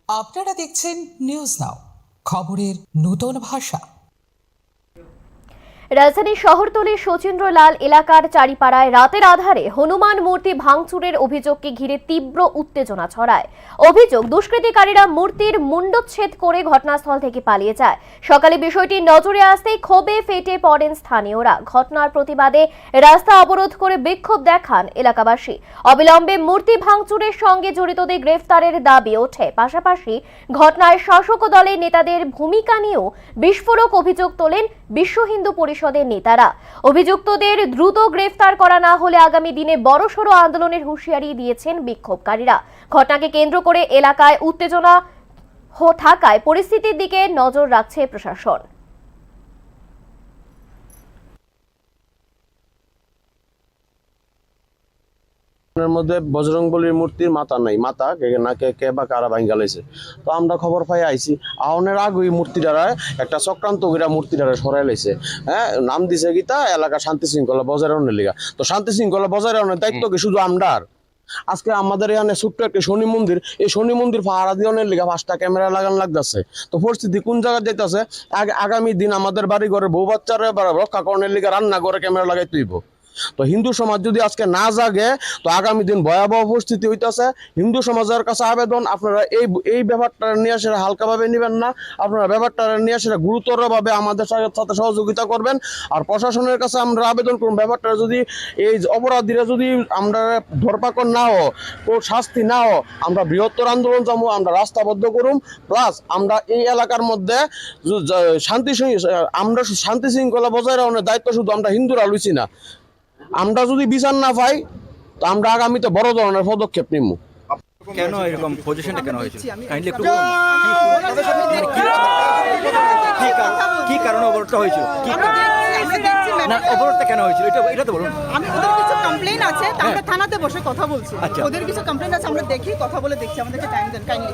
আপনারা দেখছেন news now, খবরের নতুন ভাষা। রাজধানীর শহরতলির শচীন্দ্রলাল এলাকার চারিপাড়ায় রাতের আধারে হনুমান মূর্তি ভাঙচুরের অভিযোগকে ঘিরে তীব্র উত্তেজনা ছড়ায়। অভিযোগ, দুষ্কৃতিকারীরা মূর্তির মুণ্ডচ্ছেদ করে ঘটনাস্থল থেকে পালিয়ে যায়। সকালে বিষয়টি নজরে আসতেই ক্ষোভে ফেটে পড়েন স্থানীয়রা। ঘটনার প্রতিবাদে রাস্তা অবরোধ করে বিক্ষোভ দেখান এলাকাবাসী। অবিলম্বে মূর্তি ভাঙচুরের সঙ্গে জড়িতদের গ্রেফতারের দাবি ওঠে। পাশাপাশি ঘটনায় শাসক দলের নেতাদের ভূমিকা নিয়েও বিস্ফোরক অভিযোগ তোলেন বিশ্ব হিন্দু পরিষদের নেতারা। অভিযুক্তদের দ্রুত গ্রেফতার করা না হলে আগামী দিনে বড়সড় আন্দোলনের হুঁশিয়ারি দিয়েছেন বিক্ষোভকারীরা। ঘটনাকে কেন্দ্র করে এলাকায় উত্তেজনা থাকায় পরিস্থিতির দিকে নজর রাখছে প্রশাসন। মধ্যে বজরংবলীর মূর্তির মাথা নাই, মাথা কে বা কারা ভাঙ্গা লাইছে। তো আমরা খবর পাই আইছি, আহনের আগে ওই মূর্তিটারা একটা চক্রান্ত করে মূর্তিটারে সরাই লাইছে। নাম দিছে গীতা এলাকা শান্তি শৃঙ্খলা বজায় রাখনের লিগা। তো শান্তি শৃঙ্খলা বজায় রাখনের দায়িত্ব কি শুধু আমরার? আজকে আমাদের এখানে ছোট্ট একটা শনি মন্দির, এই শনি মন্দির পাহারা দিনের লিগা 5টা ক্যামেরা লাগান লাগতেছে। তো পরিস্থিতি কোন জায়গায় যাইতেছে? আগামী দিন আমাদের বাড়ি ঘরে বউ বাচ্চারা রক্ষা করণের লিগা রান্না করে ক্যামেরা লাগাই তুইব। তো হিন্দু সমাজ যদি আজকে না জাগে তো আগামী দিন ভয়াবহ পরিস্থিতি হইতেছে। হিন্দু সমাজের কাছে আবেদন, আপনারা এই ব্যাপারটা নিয়ে সেটা হালকাভাবে নেবেন না, আপনারা ব্যাপারটা নিয়ে সেটা গুরুতরভাবে আমাদের সাথে সহযোগিতা করবেন। আর প্রশাসনের কাছে আমরা আবেদন করুন, ব্যাপারটা যদি এই অপরাধীরা যদি আমরা ধরপাকড় না হো, কোন শাস্তি না হো, আমরা বৃহত্তর আন্দোলন যাবো, আমরা রাস্তাবদ্ধ করুন। প্লাস আমরা এই এলাকার মধ্যে আমরা শান্তি শৃঙ্খলা বজায় রাখার দায়িত্ব শুধু আমরা হিন্দুরা লইছি না। আমরা যদি বিচার না পাই তো আমরা আগামীতে বড় ধরনের পদক্ষেপ নিব। কেন এরকম পজিশনটা কেন হয়েছে? কাইন্ডলি একটু কি কারণে অবরোধটা হয়েছিল? না, অবরোধটা কেন হয়েছিল এটা তো বলুন। আমি ওদের কিছু কমপ্লেইন আছে, আমরা থানাতে বসে কথা বলছি। ওদের কিছু কমপ্লেইন আছে, আমরা দেখি, কথা বলে দেখছি, আমাদেরকে টাইম দেন কাইন্ডলি।